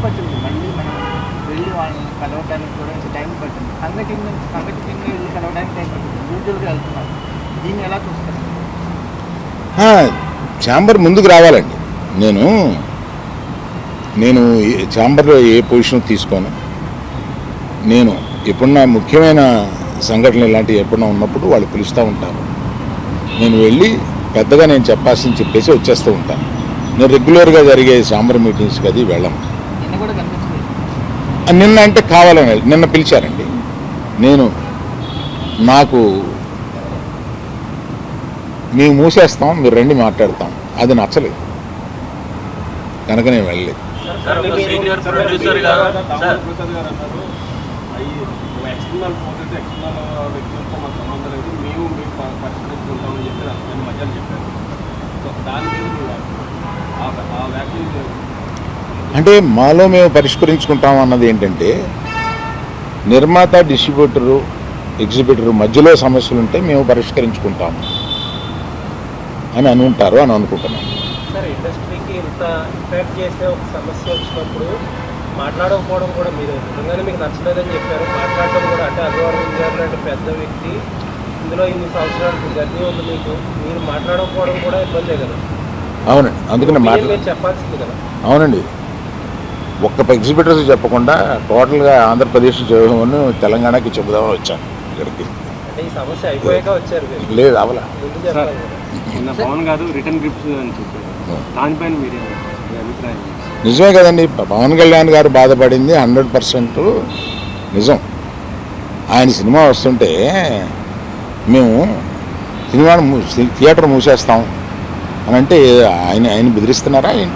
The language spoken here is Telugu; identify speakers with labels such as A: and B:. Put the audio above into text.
A: పట్టింది. మళ్ళీ మనం వెళ్ళి వాళ్ళని కలవడానికి కూడా టైం పట్టింది. సంఘటనగా వెళ్ళి కలవడానికి టైం పట్టింది. ఇండివిజువల్గా వెళ్తున్నారు. దీన్ని ఎలా చూస్తారు?
B: ఛాంబర్ ముందుకు రావాలండి. నేను ఛాంబర్లో ఏ పొజిషన్ తీసుకోను. నేను ఎప్పుడన్నా ముఖ్యమైన సంఘటనలు ఇలాంటివి ఎప్పుడన్నా ఉన్నప్పుడు వాళ్ళు పిలుస్తూ ఉంటారు. నేను వెళ్ళి పెద్దగా నేను చెప్పాల్సింది చెప్పేసి వచ్చేస్తూ ఉంటాను. నేను రెగ్యులర్గా జరిగే ఛాంబర్ మీటింగ్స్కి అది వెళ్ళను. నిన్న అంటే కావాలని నిన్న పిలిచారండి. నాకు మేము మూసేస్తాం, మీరు రండి మాట్లాడతాం, అది నచ్చలేదు కనుక నేను వెళ్ళలేదు. అంటే మాలో మేము పరిష్కరించుకుంటాం అన్నది ఏంటంటే, నిర్మాత, డిస్ట్రిబ్యూటరు, ఎగ్జిబిటరు మధ్యలో సమస్యలు ఉంటే మేము పరిష్కరించుకుంటాము అని అనుకుంటారు అని అనుకుంటున్నాను.
C: సార్, ఇండస్ట్రీకి ఇంత ఇంపాక్ట్ చేసే ఒక సమస్య వచ్చినప్పుడు మాట్లాడకపోవడం కూడా మీరు నిజంగానే మీకు నచ్చలేదని చెప్పారు. మాట్లాడటం కూడా అంటే అధికారం గారు లాంటి పెద్ద వ్యక్తి ఇందులో ఇన్ని సంవత్సరాలకు జర్నీ ఉంది, మీరు మాట్లాడకపోవడం కూడా ఇబ్బందే కదా.
B: అవునండి, అందుకని
C: మీరు చెప్పాల్సింది కదా.
B: అవునండి, ఒక్క ఎగ్జిబిటర్స్ చెప్పకుండా టోటల్గా ఆంధ్రప్రదేశ్ తెలంగాణకి చెబుదామని వచ్చాను ఇక్కడికి.
C: అంటే ఈ సమస్య అయిపోయాక వచ్చారు
B: లేదు అవలా.
A: పవన్ గారు రిటర్న్ గిఫ్ట్స్ అని చెప్పారు, దానిపైన మీరు అభిప్రాయం?
B: నిజమే కదండి, పవన్ కళ్యాణ్ గారు బాధపడింది 100% నిజం. ఆయన సినిమా వస్తుంటే మేము థియేటర్ మూసేస్తాం అని అంటే ఆయన బెదిరిస్తున్నారా ఏంటి?